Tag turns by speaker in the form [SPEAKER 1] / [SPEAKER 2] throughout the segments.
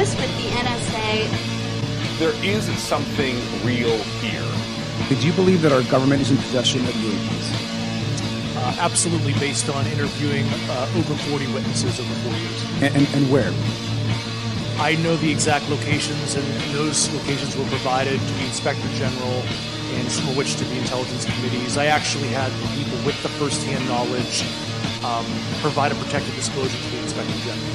[SPEAKER 1] this with the NSA.
[SPEAKER 2] There is something real here.
[SPEAKER 3] Do you believe that our government is in possession of UAPs?
[SPEAKER 4] Absolutely, based on interviewing over 40 witnesses over 4 years.
[SPEAKER 3] And where?
[SPEAKER 4] I know the exact locations, and those locations were provided to the Inspector General and some of which to the intelligence committees. I actually had people with the first-hand knowledge provide a protected disclosure to the Inspector General.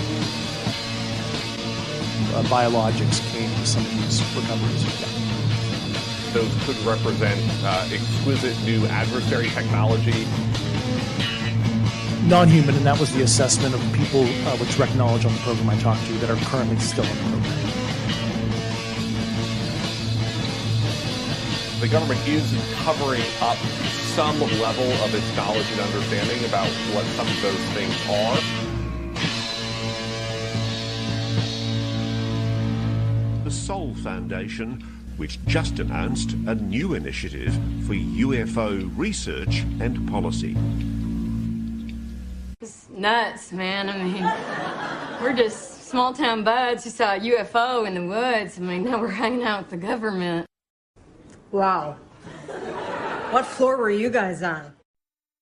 [SPEAKER 4] Biologics came to some of these recoveries. Yeah.
[SPEAKER 2] Those could represent exquisite new adversary technology.
[SPEAKER 4] Non-human, and that was the assessment of people with direct knowledge on the program I talked to that are currently still in the program.
[SPEAKER 2] The government is covering up some level of its knowledge and understanding about what some of those things are.
[SPEAKER 5] The Sol Foundation, which just announced a new initiative for UFO research and policy.
[SPEAKER 6] It's nuts, man. I mean, we're just small-town buds who saw a UFO in the woods. I mean, now we're hanging out with the government.
[SPEAKER 7] Wow. What floor were you guys on?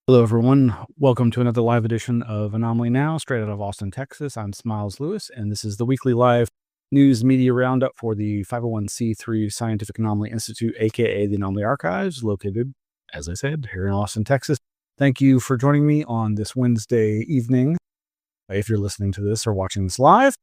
[SPEAKER 8] Hello, everyone. Welcome to another live edition of Anomaly Now, straight out of Austin, Texas. I'm Smiles Lewis, and this is the weekly live news media roundup for the 501c3 Scientific Anomaly Institute, aka the Anomaly Archives, located, as I said, here in Austin, Texas. Thank you for joining me on this Wednesday evening. If you're listening to this or watching this live,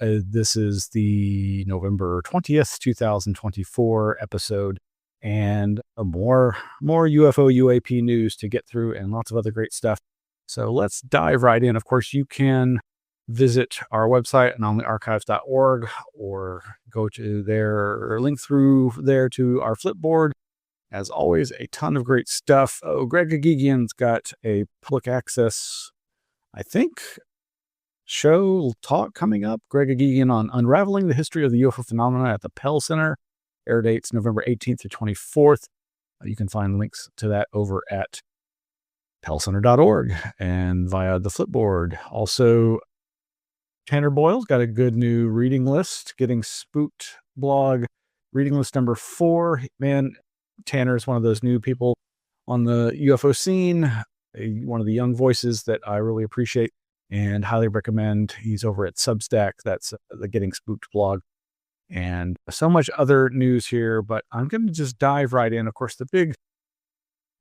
[SPEAKER 8] this is the November 20th, 2024 episode, and more UFO UAP news to get through and lots of other great stuff. So let's dive right in. Of course, you can visit our website, anomalyarchives.org, or go to there or link through there to our Flipboard. As always, a ton of great stuff. Oh, Greg Agigian's got a public access, I think, show talk coming up. Greg Agigian on unraveling the history of the UFO phenomena at the Pell Center. Air dates November 18th to 24th. You can find links to that over at pellcenter.org and via the Flipboard. Also, Tanner Boyle's got a good new reading list, Getting Spooked blog, reading list number 4. Man, Tanner is one of those new people on the UFO scene, one of the young voices that I really appreciate and highly recommend. He's over at Substack. That's the Getting Spooked blog. And so much other news here, but I'm going to just dive right in. Of course, the big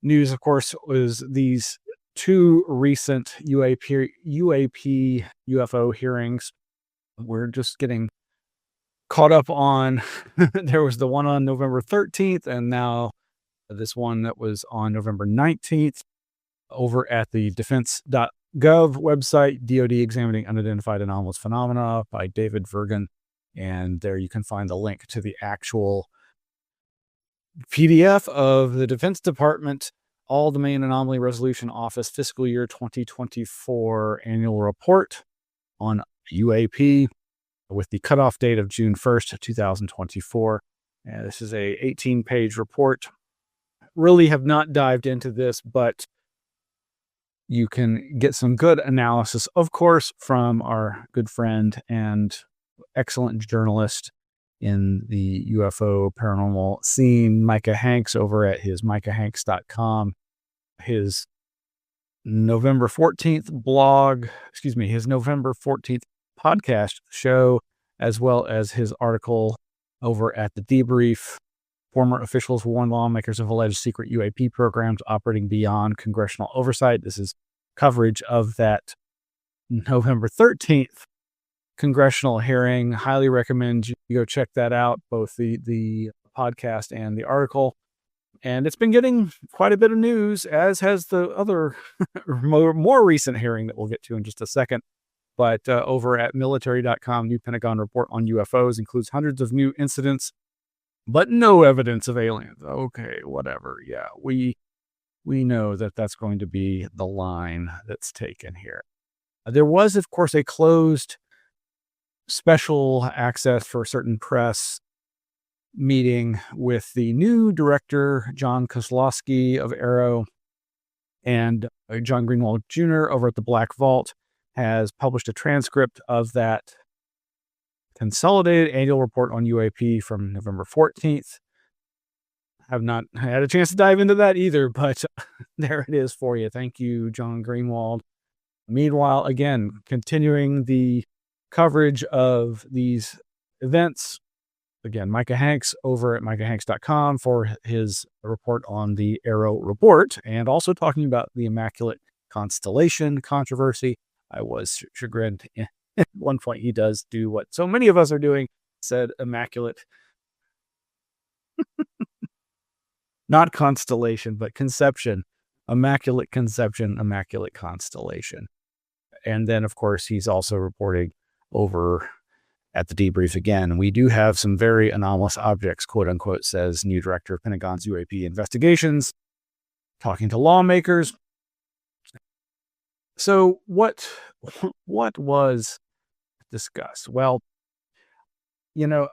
[SPEAKER 8] news, of course, was these two recent UFO hearings. We're just getting caught up on. There was the one on November 13th, and now this one that was on November 19th over at the defense.gov website, DoD Examining Unidentified Anomalous Phenomena by David Vergan. And there you can find the link to the actual PDF of the Defense Department All-Domain Anomaly Resolution Office Fiscal Year 2024 Annual Report on UAP with the cutoff date of June 1st, 2024. And this is a 18-page report. Really have not dived into this, but you can get some good analysis, of course, from our good friend and excellent journalist in the UFO paranormal scene, Micah Hanks, over at his micahhanks.com. His November 14th his November 14th podcast show, as well as his article over at The Debrief. Former officials warn lawmakers of alleged secret UAP programs operating beyond congressional oversight. This is coverage of that November 13th congressional hearing. Highly recommend you go check that out, both the podcast and the article. And it's been getting quite a bit of news, as has the other more recent hearing that we'll get to in just a second. But over at military.com, new Pentagon report on UFOs includes hundreds of new incidents, but no evidence of aliens. Okay, whatever. Yeah, we know that that's going to be the line that's taken here. There was, of course, a closed special access for certain press meeting with the new director, John Kosloski of AARO, and John Greenwald Jr. over at the Black Vault has published a transcript of that Consolidated Annual Report on UAP from November 14th. Have not had a chance to dive into that either, but there it is for you. Thank you, John Greenwald. Meanwhile, again, continuing the coverage of these events. Again, Micah Hanks over at micahhanks.com for his report on the AARO report, and also talking about the Immaculate Constellation controversy. I was chagrined at one point. He does do what so many of us are doing, said immaculate. Not constellation, but conception. Immaculate conception, immaculate constellation. And then, of course, he's also reporting over at the debrief again. We do have some very anomalous objects, quote unquote, says new director of Pentagon's UAP investigations, talking to lawmakers. So what was discussed? Well, you know,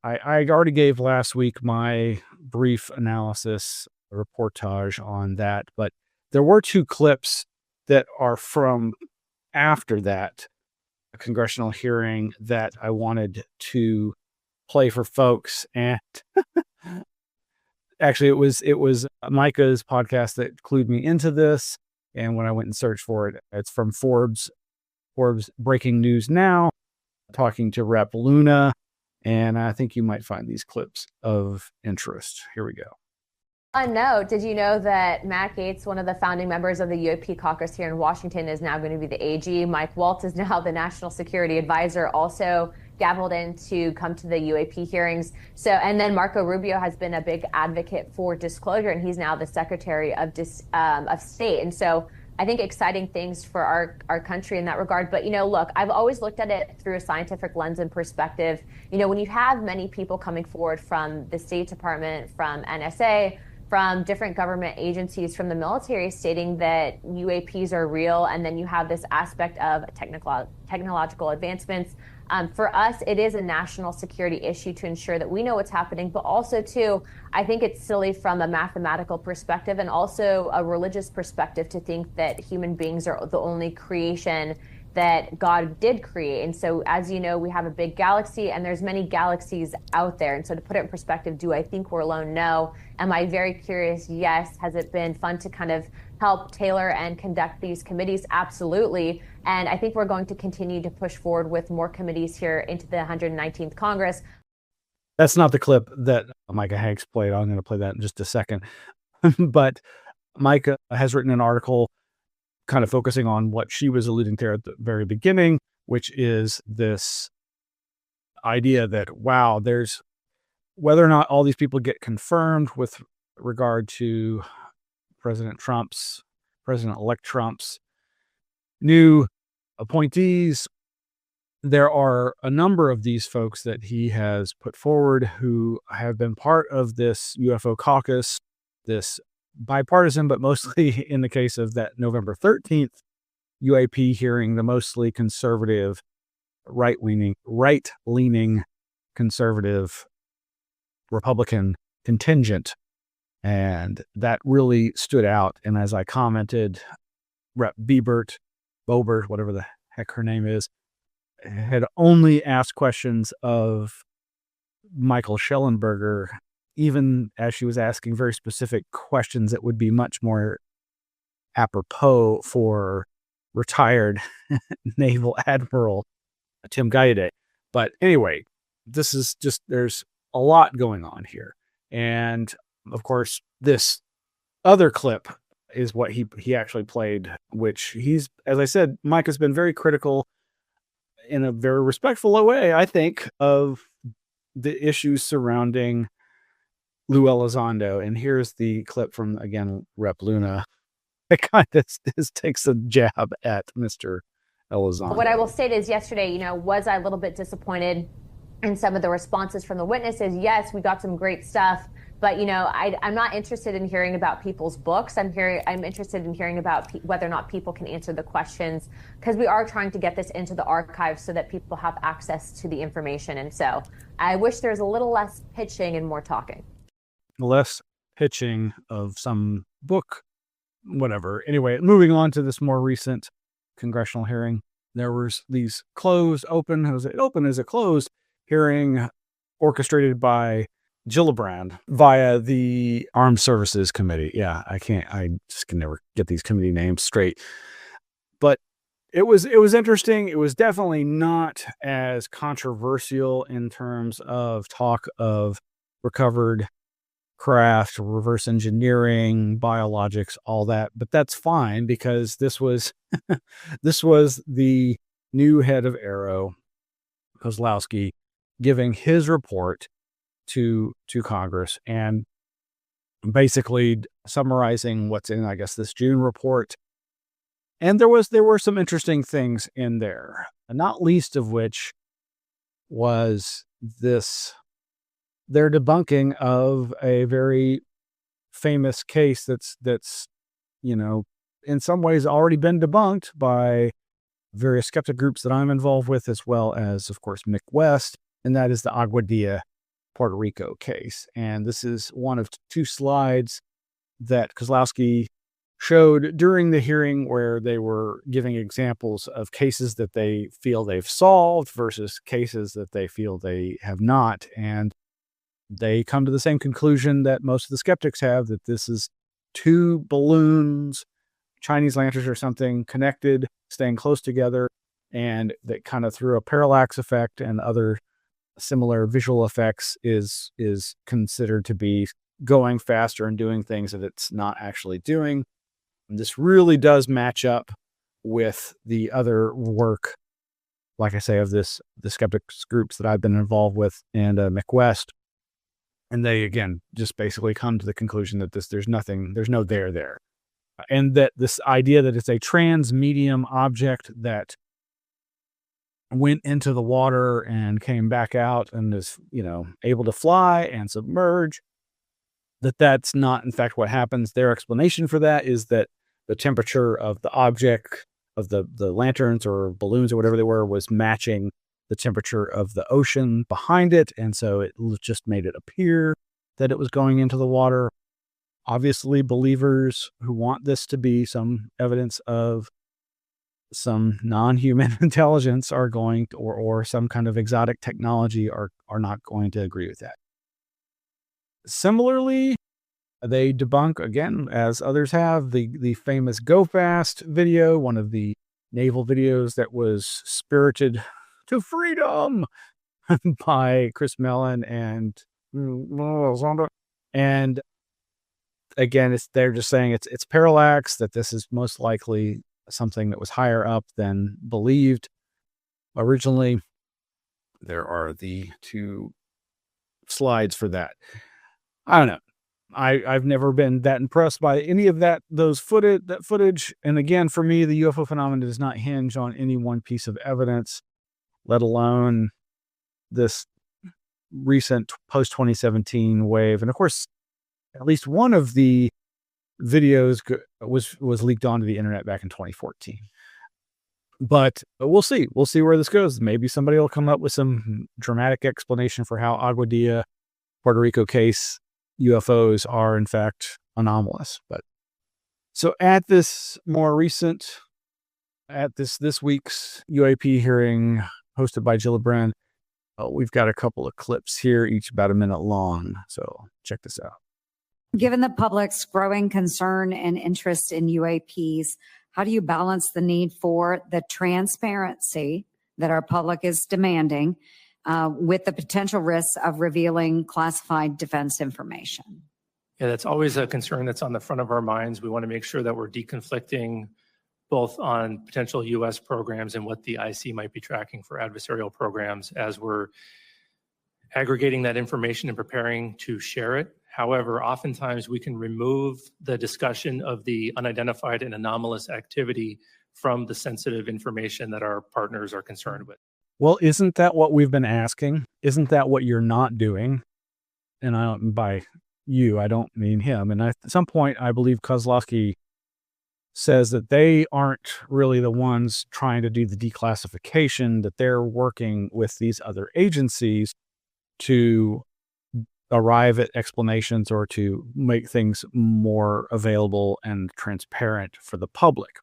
[SPEAKER 8] I already gave last week my brief analysis reportage on that, but there were two clips that are from after that congressional hearing that I wanted to play for folks. And actually, it was Micah's podcast that clued me into this. And when I went and searched for it, it's from Forbes Breaking News Now, talking to Rep. Luna. And I think you might find these clips of interest. Here we go.
[SPEAKER 9] No, did you know that Matt Gaetz, one of the founding members of the UAP caucus here in Washington, is now going to be the AG? Mike Waltz is now the National Security Advisor, also gavelled in to come to the UAP hearings. So, and then Marco Rubio has been a big advocate for disclosure, and he's now the Secretary of State. And so I think exciting things for our country in that regard. But, look, I've always looked at it through a scientific lens and perspective. When you have many people coming forward from the State Department, from NSA, from different government agencies, from the military, stating that UAPs are real, and then you have this aspect of technological advancements. For us, it is a national security issue to ensure that we know what's happening, but also, too, I think it's silly from a mathematical perspective and also a religious perspective to think that human beings are the only creation that God did create. And so, as you know, we have a big galaxy, and there's many galaxies out there. And so to put it in perspective, do I think we're alone? No. Am I very curious? Yes. Has it been fun to kind of help tailor and conduct these committees? Absolutely. And I think we're going to continue to push forward with more committees here into the 119th Congress.
[SPEAKER 8] That's not the clip that Micah Hanks played. I'm going to play that in just a second. But Micah has written an article kind of focusing on what she was alluding to at the very beginning, which is this idea that, wow, there's whether or not all these people get confirmed with regard to President-elect Trump's new appointees. There are a number of these folks that he has put forward who have been part of this UFO caucus, this bipartisan, but mostly in the case of that November 13th UAP hearing, the mostly conservative, right-leaning conservative Republican contingent. And that really stood out. And as I commented, Rep. Bobert, whatever the heck her name is, had only asked questions of Michael Schellenberger, even as she was asking very specific questions that would be much more apropos for retired Naval Admiral Tim Gaetz. But anyway, this is just, there's a lot going on here. And of course, this other clip is what he actually played, which he's, as I said, Mike has been very critical in a very respectful way, I think, of the issues surrounding Lou Elizondo. And here's the clip from, again, Rep. Luna. It kind of takes a jab at Mr. Elizondo.
[SPEAKER 9] What I will state is yesterday, was I a little bit disappointed in some of the responses from the witnesses? Yes, we got some great stuff. But, I'm not interested in hearing about people's books. I'm interested in hearing about whether or not people can answer the questions, because we are trying to get this into the archives so that people have access to the information. And so I wish there was a little less pitching and more talking.
[SPEAKER 8] Less pitching of some book, whatever. Anyway, moving on to this more recent congressional hearing. there was these open as a closed hearing orchestrated by Gillibrand via the Armed Services Committee. Yeah, I just can never get these committee names straight. But it was interesting. It was definitely not as controversial in terms of talk of recovered craft, reverse engineering, biologics, all that. But that's fine because this was the new head of AARO, Kosloski, giving his report to Congress and basically summarizing what's in, I guess, this June report. And there were some interesting things in there, not least of which was their debunking of a very famous case that's in some ways already been debunked by various skeptic groups that I'm involved with, as well as, of course, Mick West, and that is the Aguadilla, Puerto Rico case. And this is one of two slides that Kosloski showed during the hearing where they were giving examples of cases that they feel they've solved versus cases that they feel they have not. And they come to the same conclusion that most of the skeptics have, that this is two balloons, Chinese lanterns or something, connected, staying close together, and that kind of through a parallax effect and other similar visual effects is considered to be going faster and doing things that it's not actually doing. And this really does match up with the other work, like I say, of the skeptics groups that I've been involved with and Mick West. And they, again, just basically come to the conclusion that there's no there. And that this idea that it's a trans-medium object that went into the water and came back out and is, able to fly and submerge, that's not, in fact, what happens. Their explanation for that is that the temperature of the object, of the lanterns or balloons or whatever they were, was matching the temperature of the ocean behind it. And so it just made it appear that it was going into the water. Obviously, believers who want this to be some evidence of some non-human intelligence are going to, or some kind of exotic technology are not going to agree with that. Similarly, they debunk, again, as others have, the famous Go Fast video, one of the naval videos that was spirited to freedom by Chris Mellon and Zonda. And again, they're just saying it's parallax, that this is most likely something that was higher up than believed originally. There are the two slides for that. I don't know. I've never been that impressed by any of that footage. And again, for me, the UFO phenomenon does not hinge on any one piece of evidence, let alone this recent post-2017 wave. And of course, at least one of the videos was leaked onto the internet back in 2014. But we'll see. We'll see where this goes. Maybe somebody will come up with some dramatic explanation for how Aguadilla, Puerto Rico case UFOs are in fact anomalous. But so at this week's UAP hearing hosted by Gillibrand, we've got a couple of clips here, each about a minute long. So check this out.
[SPEAKER 10] Given the public's growing concern and interest in UAPs, how do you balance the need for the transparency that our public is demanding with the potential risks of revealing classified defense information?
[SPEAKER 11] Yeah, that's always a concern that's on the front of our minds. We want to make sure that we're deconflicting both on potential U.S. programs and what the IC might be tracking for adversarial programs as we're aggregating that information and preparing to share it. However, oftentimes we can remove the discussion of the unidentified and anomalous activity from the sensitive information that our partners are concerned with.
[SPEAKER 8] Well, isn't that what we've been asking? Isn't that what you're not doing? And by you, I don't mean him. And at some point, I believe Kosloski says that they aren't really the ones trying to do the declassification, that they're working with these other agencies to arrive at explanations or to make things more available and transparent for the public.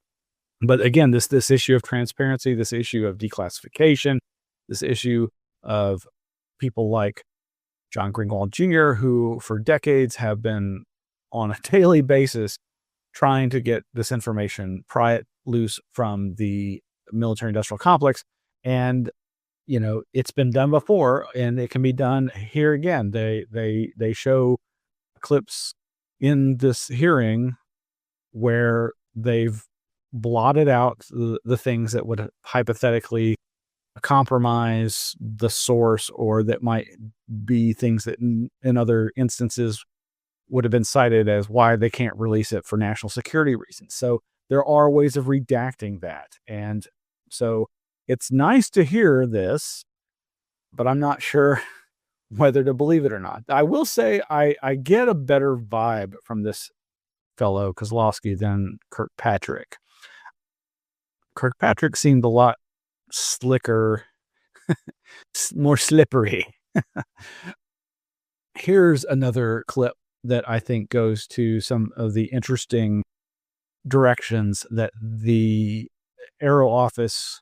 [SPEAKER 8] But again, this issue of transparency, this issue of declassification, this issue of people like John Greenwald Jr., who for decades have been on a daily basis trying to get this information, pry it loose from the military industrial complex. And, it's been done before and it can be done here again. They show clips in this hearing where they've blotted out the things that would hypothetically compromise the source, or that might be things that in other instances would have been cited as why they can't release it for national security reasons. So there are ways of redacting that. And so it's nice to hear this, but I'm not sure whether to believe it or not. I will say I get a better vibe from this fellow Kosloski than Kirkpatrick. Kirkpatrick seemed a lot slicker, more slippery. Here's another clip that I think goes to some of the interesting directions that the AARO office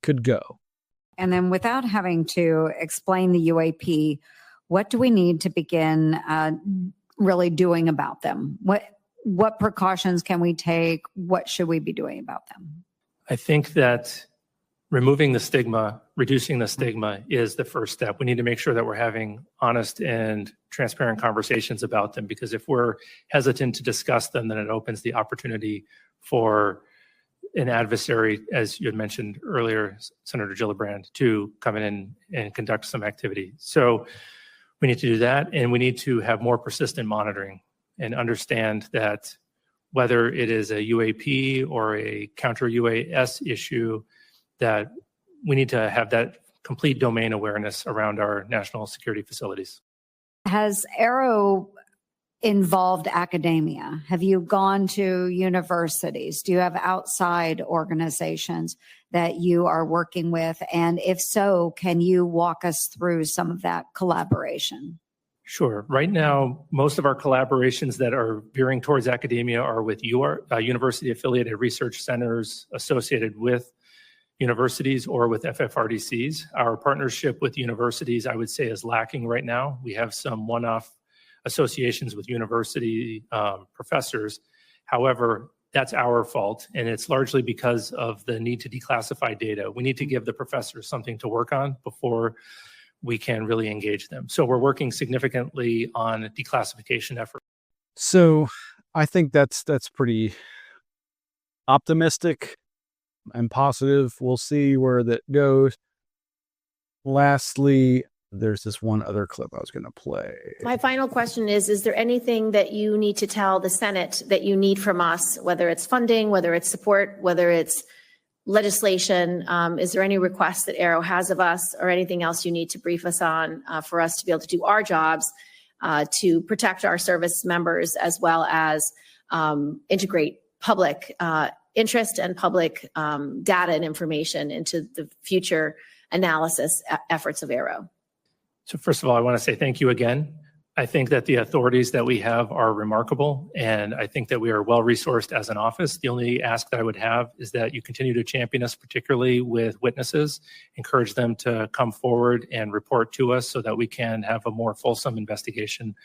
[SPEAKER 8] could go.
[SPEAKER 10] And then without having to explain the UAP, what do we need to begin really doing about them? What precautions can we take? What should we be doing about them?
[SPEAKER 11] I think that removing the stigma, reducing the stigma is the first step. We need to make sure that we're having honest and transparent conversations about them, because if we're hesitant to discuss them, then it opens the opportunity for an adversary, as you had mentioned earlier, Senator Gillibrand, to come in and conduct some activity. So we need to do that, and we need to have more persistent monitoring and understand that whether it is a UAP or a counter UAS issue, that we need to have that complete domain awareness around our national security facilities.
[SPEAKER 10] Has AARO involved academia? Have you gone to universities? Do you have outside organizations that you are working with? And if so, can you walk us through some of that collaboration?
[SPEAKER 11] Sure. Right now, most of our collaborations that are veering towards academia are with university-affiliated research centers associated with universities or with FFRDCs. Our partnership with universities, I would say, is lacking right now. We have some one-off associations with university professors. However, that's our fault, and it's largely because of the need to declassify data. We need to give the professors something to work on before we can really engage them. So we're working significantly on declassification efforts.
[SPEAKER 8] So I think that's pretty optimistic and positive. We'll see where that goes. Lastly, there's this one other clip I was going to play.
[SPEAKER 12] My final question is there anything that you need to tell the Senate that you need from us, whether it's funding, whether it's support, whether it's legislation? Is there any requests that AARO has of us, or anything else you need to brief us on for us to be able to do our jobs to protect our service members, as well as integrate public interest and public data and information into the future analysis efforts of AARO?
[SPEAKER 11] So first of all, I want to say thank you again. I think that the authorities that we have are remarkable, and I think that we are well-resourced as an office. The only ask that I would have is that you continue to champion us, particularly with witnesses, encourage them to come forward and report to us so that we can have a more fulsome investigation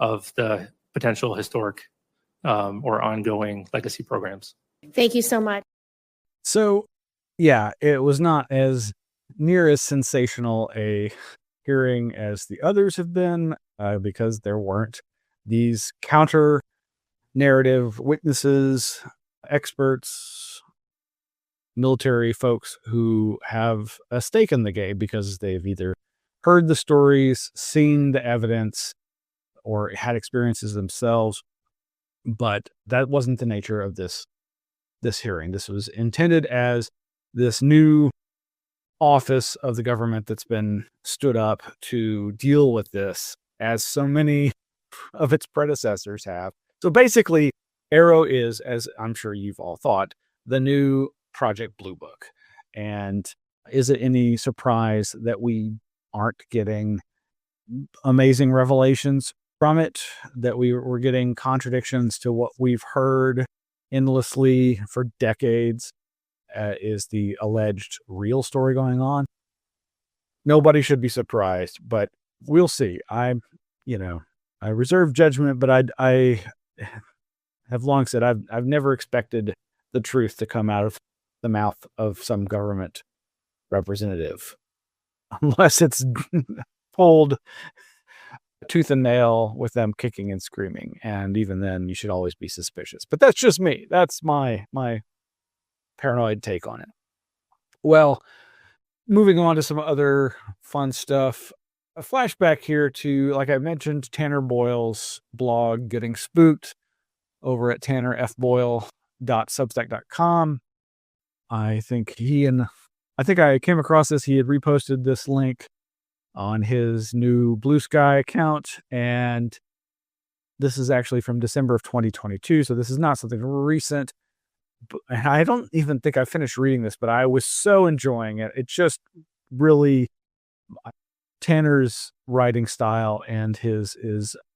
[SPEAKER 11] of the potential historic or ongoing legacy programs.
[SPEAKER 12] Thank you so much.
[SPEAKER 8] So, yeah, it was not as near as sensational a hearing as the others have been, because there weren't these counter narrative witnesses, experts, military folks who have a stake in the game because they've either heard the stories, seen the evidence, or had experiences themselves. But that wasn't the nature of this hearing. This was intended as this new office of the government that's been stood up to deal with this, as so many of its predecessors have. So basically, AARO is, as I'm sure you've all thought, the new Project Blue Book. And is it any surprise that we aren't getting amazing revelations from it, that we're getting contradictions to what we've heard endlessly for decades is the alleged real story going on. Nobody should be surprised, but we'll see. I reserve judgment, but I have long said I've never expected the truth to come out of the mouth of some government representative, unless it's pulled tooth and nail with them kicking and screaming. And even then, you should always be suspicious. But that's just me. That's my paranoid take on it. Well, moving on to some other fun stuff. A flashback here to, like I mentioned, Tanner Boyle's blog, Getting Spooked, over at tannerfboyle.substack.com. I think I came across this. He had reposted this link on his new Blue Sky account, and this is actually from December of 2022, so this is not something recent. And I don't even think I finished reading this, but I was so enjoying it. It just really, Tanner's writing style and his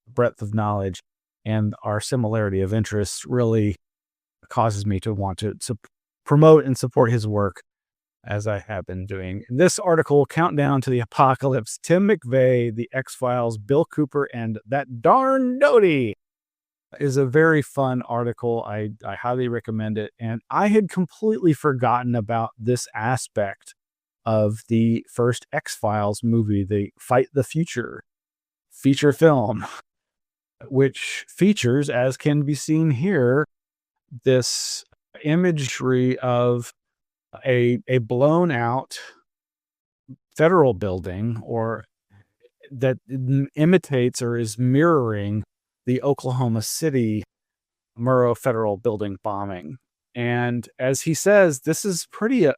[SPEAKER 8] breadth of knowledge and our similarity of interests really causes me to want to promote and support his work, as I have been doing. In this article, Countdown to the Apocalypse, Tim McVeigh, The X-Files, Bill Cooper, and That Darn Doty, is a very fun article. I highly recommend it. And I had completely forgotten about this aspect of the first X-Files movie, the Fight the Future feature film, which features, as can be seen here, this imagery of a blown out federal building, or that imitates or is mirroring the Oklahoma City Murrah Federal Building bombing. And as he says, this is pretty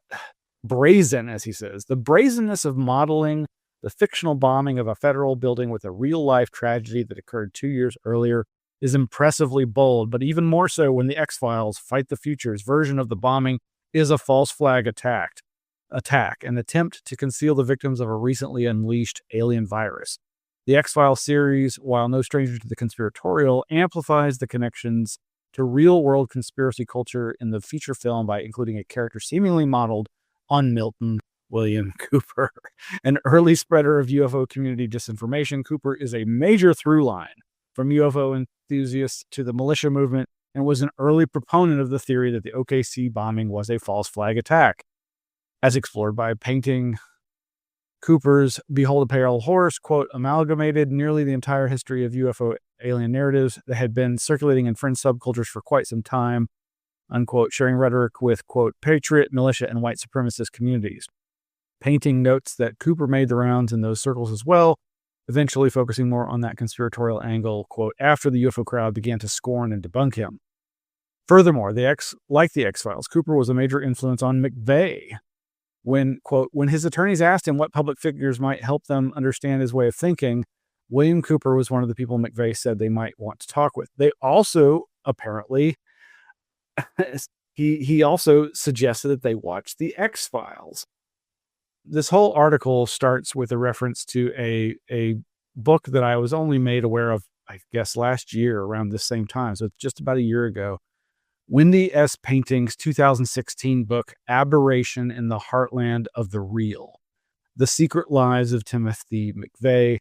[SPEAKER 8] brazen, as he says. The brazenness of modeling the fictional bombing of a federal building with a real-life tragedy that occurred 2 years earlier is impressively bold, but even more so when the X-Files Fight the Future's version of the bombing is a false flag attack, an attempt to conceal the victims of a recently unleashed alien virus. The X-Files series, while no stranger to the conspiratorial, amplifies the connections to real-world conspiracy culture in the feature film by including a character seemingly modeled on Milton William Cooper. An early spreader of UFO community disinformation, Cooper is a major through line from UFO enthusiasts to the militia movement, and was an early proponent of the theory that the OKC bombing was a false flag attack. As explored by painting, Cooper's Behold a Pale Horse, quote, amalgamated nearly the entire history of UFO alien narratives that had been circulating in fringe subcultures for quite some time, unquote, sharing rhetoric with, quote, patriot, militia, and white supremacist communities. Painting notes that Cooper made the rounds in those circles as well, eventually focusing more on that conspiratorial angle, quote, after the UFO crowd began to scorn and debunk him. Furthermore, like the X-Files, Cooper was a major influence on McVeigh. When, quote, when his attorneys asked him what public figures might help them understand his way of thinking, William Cooper was one of the people McVeigh said they might want to talk with. They also, apparently, he also suggested that they watch the X-Files. This whole article starts with a reference to a book that I was only made aware of, I guess, last year around this same time. So it's just about a year ago. Wendy S. Painting's 2016 book, Aberration in the Heartland of the Real, The Secret Lives of Timothy McVeigh.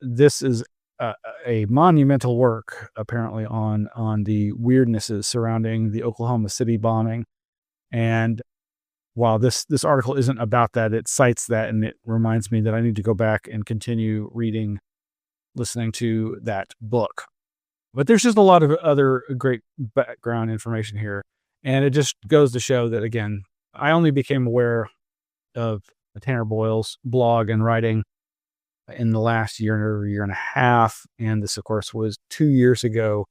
[SPEAKER 8] This is a monumental work, apparently, on the weirdnesses surrounding the Oklahoma City bombing. And while this article isn't about that, it cites that, and it reminds me that I need to go back and continue listening to that book. But there's just a lot of other great background information here. And it just goes to show that, again, I only became aware of Tanner Boyle's blog and writing in the last year and a half. And this, of course, was 2 years ago,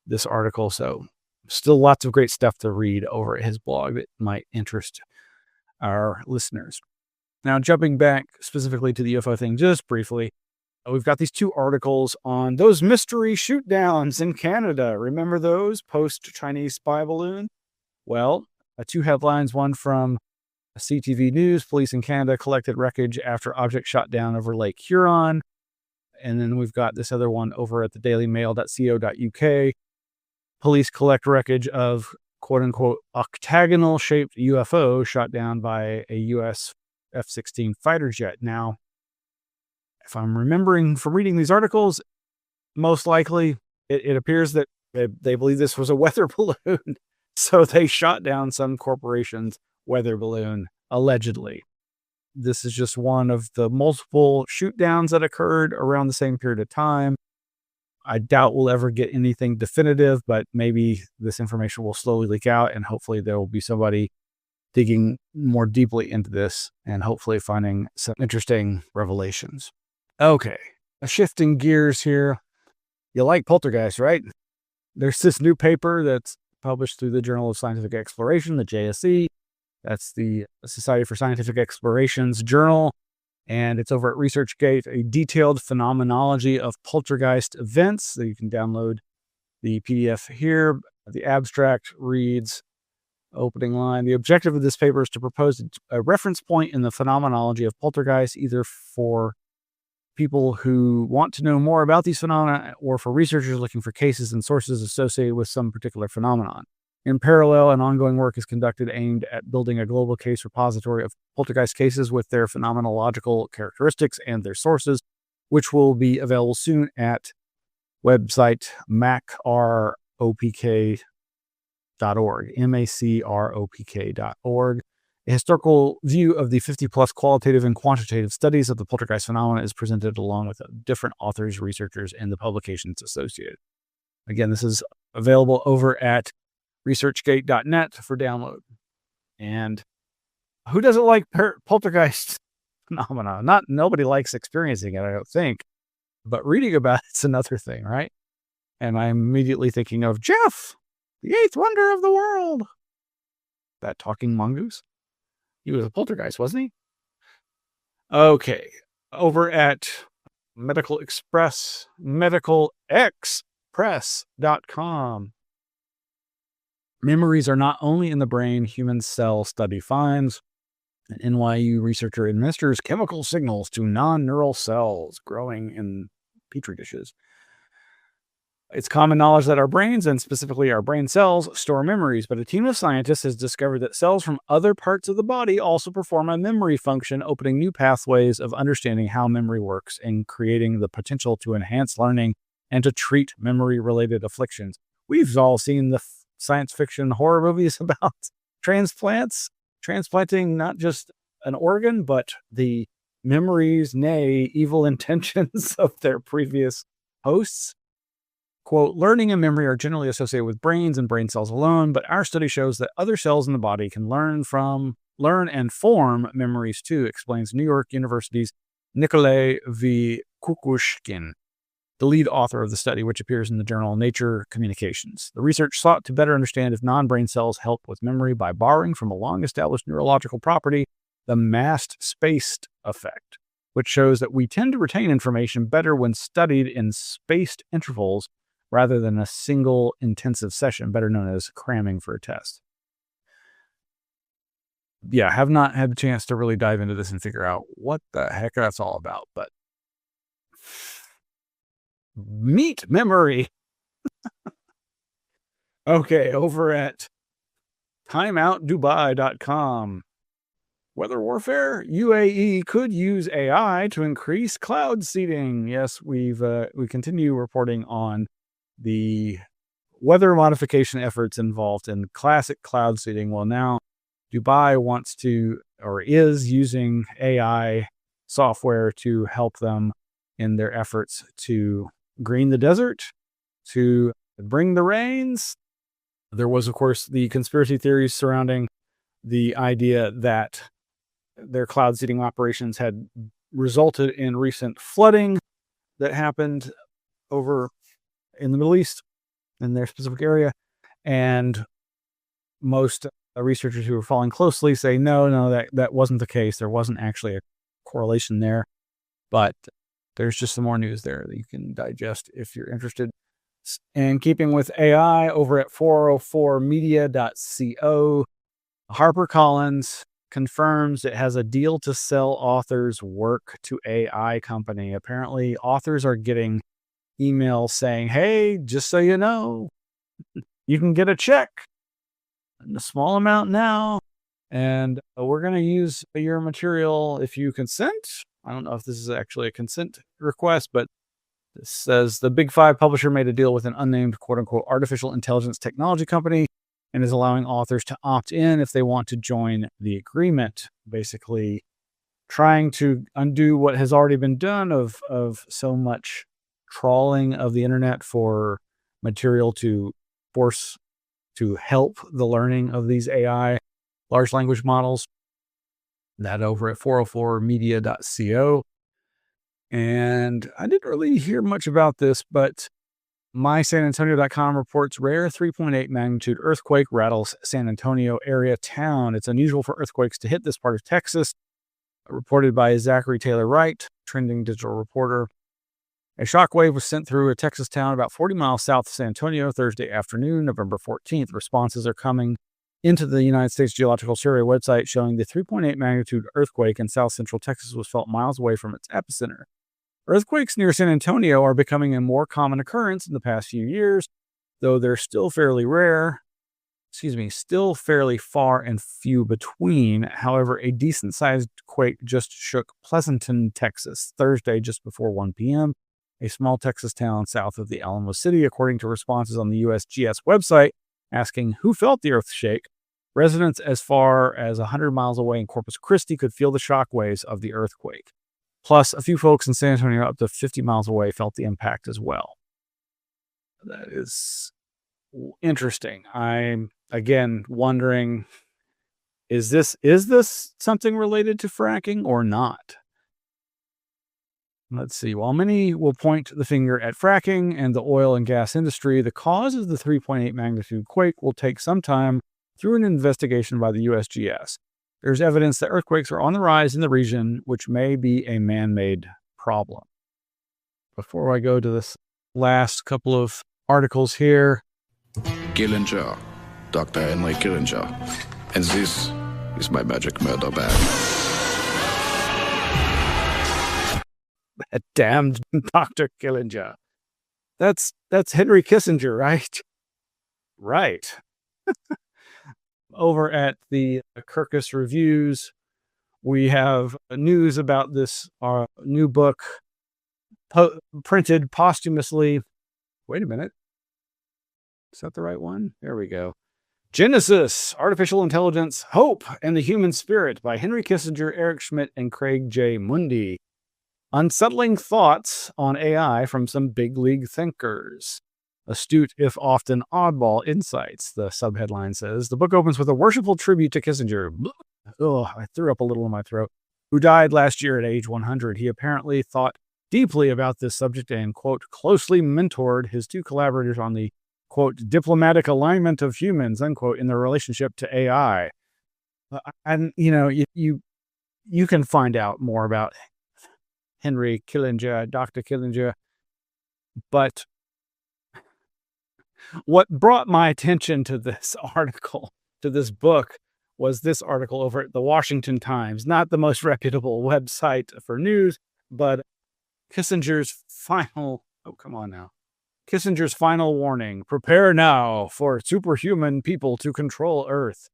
[SPEAKER 8] this article. So still lots of great stuff to read over at his blog that might interest our listeners. Now, jumping back specifically to the UFO thing just briefly, we've got these two articles on those mystery shoot downs in Canada. Remember those post-Chinese spy balloon? Well, two headlines, one from CTV News, police in Canada collected wreckage after object shot down over Lake Huron. And then we've got this other one over at the dailymail.co.uk. Police collect wreckage of quote-unquote octagonal-shaped UFO shot down by a U.S. F-16 fighter jet. Now, if I'm remembering from reading these articles, most likely it appears that they believe this was a weather balloon. So they shot down some corporation's weather balloon, allegedly. This is just one of the multiple shoot downs that occurred around the same period of time. I doubt we'll ever get anything definitive, but maybe this information will slowly leak out, and hopefully there will be somebody digging more deeply into this and hopefully finding some interesting revelations. Okay, shifting gears here. You like poltergeist, right? There's this new paper that's published through the Journal of Scientific Exploration, the JSE. That's the Society for Scientific Exploration's journal. And it's over at ResearchGate, a detailed phenomenology of poltergeist events. So you can download the PDF here. The abstract reads, opening line, the objective of this paper is to propose a reference point in the phenomenology of poltergeist, either for people who want to know more about these phenomena or for researchers looking for cases and sources associated with some particular phenomenon. In parallel, an ongoing work is conducted aimed at building a global case repository of poltergeist cases with their phenomenological characteristics and their sources, which will be available soon at website macropk.org, macropk.org. A historical view of the 50-plus qualitative and quantitative studies of the poltergeist phenomena is presented along with different authors, researchers, and the publications associated. Again, this is available over at researchgate.net for download. And who doesn't like poltergeist phenomena? Nobody likes experiencing it, I don't think. But reading about it's another thing, right? And I'm immediately thinking of Jeff, the eighth wonder of the world. That talking mongoose. He was a poltergeist, wasn't he? Okay. Over at Medical Express, medicalexpress.com. Memories are not only in the brain, human cell study finds. An NYU researcher administers chemical signals to non-neural cells growing in petri dishes. It's common knowledge that our brains, and specifically our brain cells, store memories, but a team of scientists has discovered that cells from other parts of the body also perform a memory function, opening new pathways of understanding how memory works and creating the potential to enhance learning and to treat memory-related afflictions. We've all seen the science fiction horror movies about transplanting not just an organ, but the memories, nay, evil intentions of their previous hosts. Quote, learning and memory are generally associated with brains and brain cells alone, but our study shows that other cells in the body can learn and form memories too, explains New York University's Nikolay V. Kukushkin, the lead author of the study, which appears in the journal Nature Communications. The research sought to better understand if non-brain cells help with memory by borrowing from a long-established neurological property, the masked-spaced effect, which shows that we tend to retain information better when studied in spaced intervals rather than a single intensive session, better known as cramming for a test. Yeah, I have not had a chance to really dive into this and figure out what the heck that's all about, but meat memory. Okay, over at timeoutdubai.com. Weather warfare, UAE could use AI to increase cloud seeding. Yes, we continue reporting on the weather modification efforts involved in classic cloud seeding. Well, now Dubai wants to, or is using AI software to help them in their efforts to green the desert, to bring the rains. There was, of course, the conspiracy theories surrounding the idea that their cloud seeding operations had resulted in recent flooding that happened over in the Middle East, in their specific area. And most researchers who are following closely say, no, that wasn't the case. There wasn't actually a correlation there. But there's just some more news there that you can digest if you're interested. And keeping with AI, over at 404media.co, HarperCollins confirms it has a deal to sell authors' work to AI company. Apparently, authors are getting emails saying, hey, just so you know, you can get a check in a small amount now. And we're going to use your material if you consent. I don't know if this is actually a consent request, but this says the Big Five publisher made a deal with an unnamed quote-unquote artificial intelligence technology company and is allowing authors to opt in if they want to join the agreement, basically trying to undo what has already been done of so much trawling of the internet for material to force to help the learning of these AI large language models. That over at 404media.co. And I didn't really hear much about this, but mysanantonio.com reports rare 3.8 magnitude earthquake rattles San Antonio area town. It's unusual for earthquakes to hit this part of Texas, reported by Zachary Taylor Wright, trending digital reporter. A shockwave was sent through a Texas town about 40 miles south of San Antonio Thursday afternoon, November 14th. Responses are coming into the United States Geological Survey website showing the 3.8 magnitude earthquake in south central Texas was felt miles away from its epicenter. Earthquakes near San Antonio are becoming a more common occurrence in the past few years, though they're still fairly far and few between. However, a decent-sized quake just shook Pleasanton, Texas, Thursday just before 1 p.m., a small Texas town south of the Alamo City, according to responses on the USGS website asking who felt the earth shake. Residents as far as 100 miles away in Corpus Christi could feel the shock waves of the earthquake. Plus, a few folks in San Antonio up to 50 miles away felt the impact as well. That is interesting. I'm, again, wondering, is this something related to fracking or not? Let's see. While many will point the finger at fracking and the oil and gas industry, the cause of the 3.8 magnitude quake will take some time through an investigation by the USGS. There's evidence that earthquakes are on the rise in the region, which may be a man-made problem. Before I go to this last couple of articles here.
[SPEAKER 13] Gillinger, Dr. Henry Gillinger. And this is my magic murder bag.
[SPEAKER 8] That damned Dr. Gillinger. That's Henry Kissinger, right? Right. Over at the Kirkus Reviews, we have news about this new book printed posthumously. Wait a minute. Is that the right one? There we go. Genesis, Artificial Intelligence, Hope, and the Human Spirit by Henry Kissinger, Eric Schmidt, and Craig J. Mundy. Unsettling thoughts on AI from some big league thinkers. Astute, if often oddball insights, the subheadline says. The book opens with a worshipful tribute to Kissinger. Oh, I threw up a little in my throat. Who died last year at age 100. He apparently thought deeply about this subject and, quote, closely mentored his two collaborators on the, quote, diplomatic alignment of humans, unquote, in their relationship to AI. And, you know, you can find out more about Henry Kissinger, Dr. Kissinger, but what brought my attention to this article, to this book, was this article over at the Washington Times, not the most reputable website for news, but Kissinger's final warning, prepare now for superhuman people to control Earth.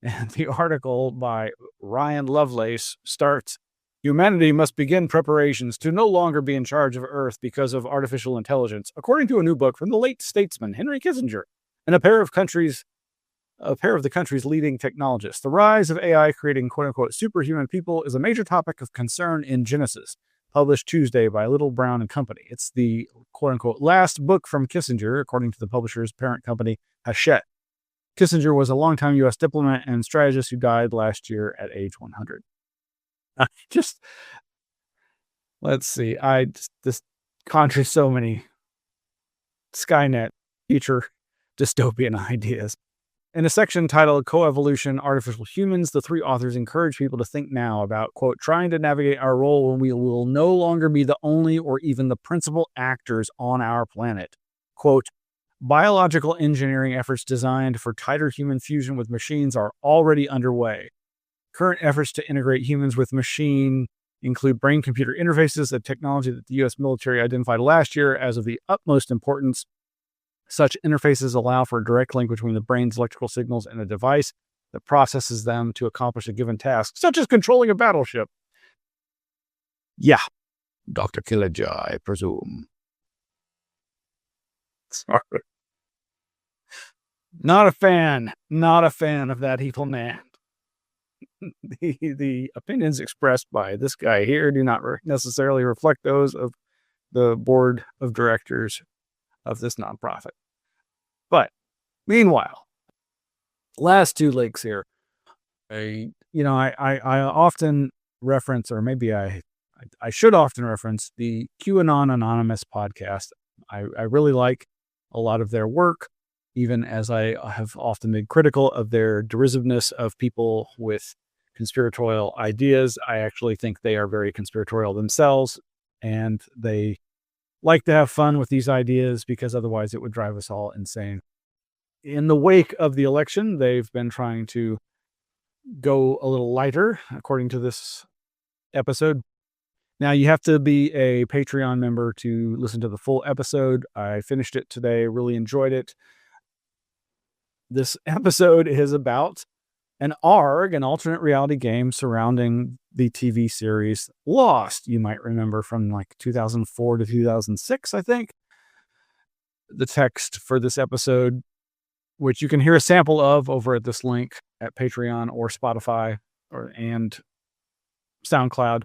[SPEAKER 8] And the article by Ryan Lovelace starts, humanity must begin preparations to no longer be in charge of Earth because of artificial intelligence, according to a new book from the late statesman Henry Kissinger and a pair of the country's leading technologists. The rise of AI creating quote-unquote superhuman people is a major topic of concern in Genesis, published Tuesday by Little Brown and Company. It's the quote-unquote last book from Kissinger, according to the publisher's parent company, Hachette. Kissinger was a longtime U.S. diplomat and strategist who died last year at age 100. Let's see. This conjures so many Skynet future dystopian ideas. In a section titled Coevolution, Artificial Humans, the three authors encourage people to think now about, quote, trying to navigate our role when we will no longer be the only or even the principal actors on our planet. Quote, biological engineering efforts designed for tighter human fusion with machines are already underway. Current efforts to integrate humans with machine include brain-computer interfaces, a technology that the U.S. military identified last year as of the utmost importance Such interfaces allow for a direct link between the brain's electrical signals and a device that processes them to accomplish a given task, such as controlling a battleship. Yeah, Dr. Killinger, I presume. Sorry. Not a fan of that evil man. The opinions expressed by this guy here do not necessarily reflect those of the board of directors of this nonprofit. But meanwhile, last two links here. I often reference, or maybe I should often reference, the QAnon Anonymous podcast. I really like a lot of their work, even as I have often been critical of their derisiveness of people with conspiratorial ideas. I actually think they are very conspiratorial themselves, and they like to have fun with these ideas because otherwise it would drive us all insane. In the wake of the election, they've been trying to go a little lighter, according to this episode. Now, you have to be a Patreon member to listen to the full episode. I finished it today, really enjoyed it. This episode is about an ARG, an alternate reality game surrounding the TV series Lost. You might remember from like 2004 to 2006, I think. The text for this episode, which you can hear a sample of over at this link at Patreon or Spotify and SoundCloud.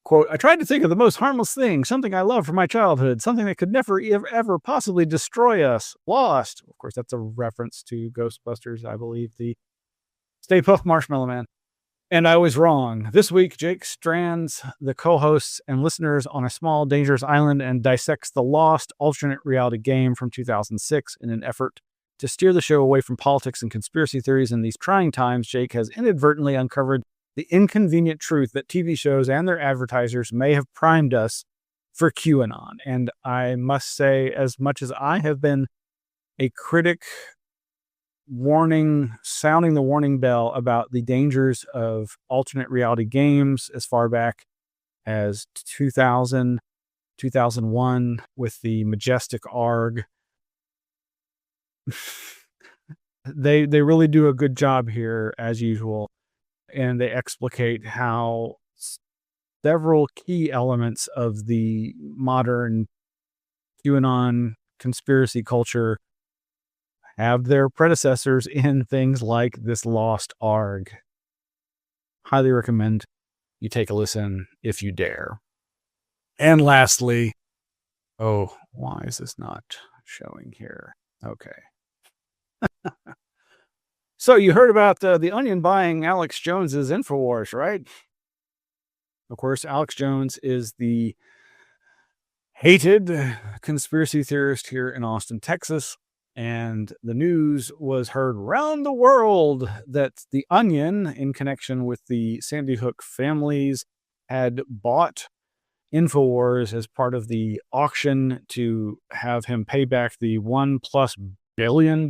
[SPEAKER 8] Quote, I tried to think of the most harmless thing, something I love from my childhood, something that could never, ever possibly destroy us. Lost. Of course, that's a reference to Ghostbusters, I believe, the Stay Puft Marshmallow Man. And I was wrong. This week, Jake strands the co-hosts and listeners on a small, dangerous island and dissects the Lost alternate reality game from 2006 in an effort to steer the show away from politics and conspiracy theories. In these trying times, Jake has inadvertently uncovered the inconvenient truth that TV shows and their advertisers may have primed us for QAnon. And I must say, as much as I have been a critic sounding the warning bell about the dangers of alternate reality games as far back as 2000, 2001 with the Majestic ARG, they really do a good job here, as usual. And they explicate how several key elements of the modern QAnon conspiracy culture have their predecessors in things like this Lost ARG. Highly recommend you take a listen if you dare. And lastly, why is this not showing here? Okay. So you heard about the Onion buying Alex Jones's InfoWars, right? Of course, Alex Jones is the hated conspiracy theorist here in Austin, Texas. And the news was heard around the world that the Onion, in connection with the Sandy Hook families, had bought InfoWars as part of the auction to have him pay back the $1+ billion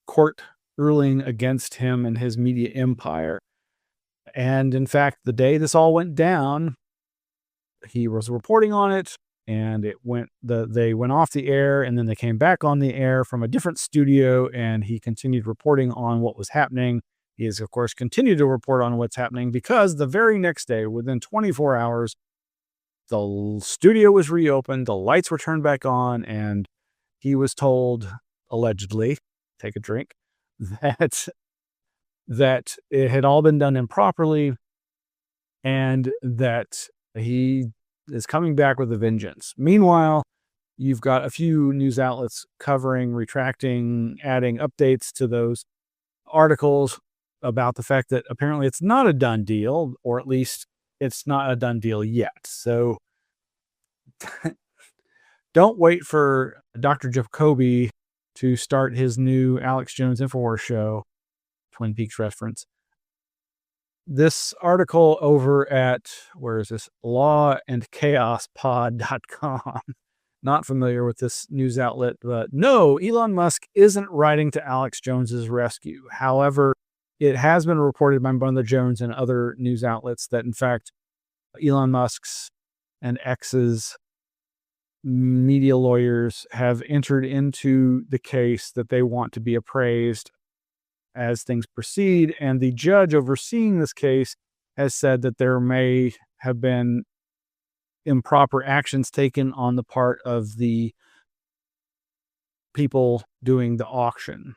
[SPEAKER 8] court ruling against him and his media empire. And in fact, the day this all went down, he was reporting on it, and they went off the air, and then they came back on the air from a different studio, and he continued reporting on what was happening. He has, of course, continued to report on what's happening because the very next day, within 24 hours, the studio was reopened, the lights were turned back on, and he was told, allegedly, take a drink, that it had all been done improperly and that he is coming back with a vengeance. Meanwhile, you've got a few news outlets covering, retracting, adding updates to those articles about the fact that apparently it's not a done deal, or at least it's not a done deal yet. So don't wait for Dr. Jacoby to start his new Alex Jones InfoWars show, Twin Peaks reference. This article over at, where is this? lawandchaospod.com. Not familiar with this news outlet, but no, Elon Musk isn't riding to Alex Jones's rescue. However, it has been reported by Brother Jones and other news outlets that, in fact, Elon Musk's and X's media lawyers have entered into the case that they want to be appraised as things proceed. And the judge overseeing this case has said that there may have been improper actions taken on the part of the people doing the auction.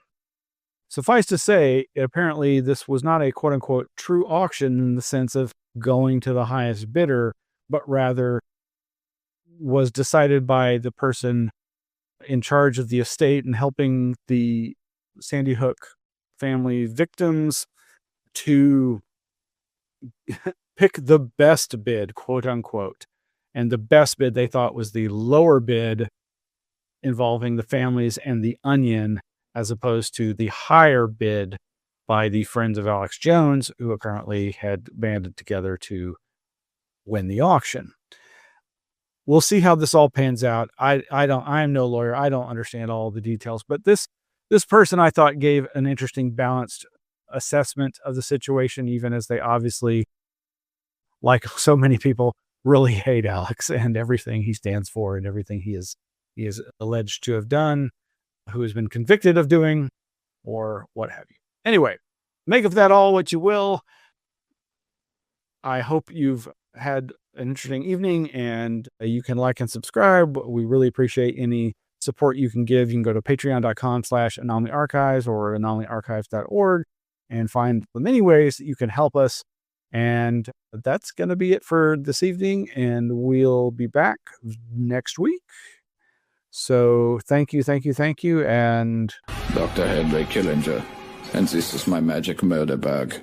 [SPEAKER 8] Suffice to say, apparently this was not a quote unquote true auction in the sense of going to the highest bidder, but rather was decided by the person in charge of the estate and helping the Sandy Hook family victims to pick the best bid, quote unquote. And the best bid they thought was the lower bid involving the families and the Onion, as opposed to the higher bid by the friends of Alex Jones, who apparently had banded together to win the auction. We'll see how this all pans out. I am no lawyer. I don't understand all the details, but this person I thought gave an interesting balanced assessment of the situation, even as they obviously, like so many people, really hate Alex and everything he stands for and everything he is alleged to have done, who has been convicted of doing, or what have you. Anyway, make of that all what you will. I hope you've had an interesting evening, and you can like and subscribe. We really appreciate any support you can give. You can go to patreon.com/Anomaly Archives or anomalyarchives.org and find the many ways that you can help us. And that's going to be it for this evening, and we'll be back next week. So thank you, and
[SPEAKER 13] Dr. Henry Killinger, and this is my magic murder bag.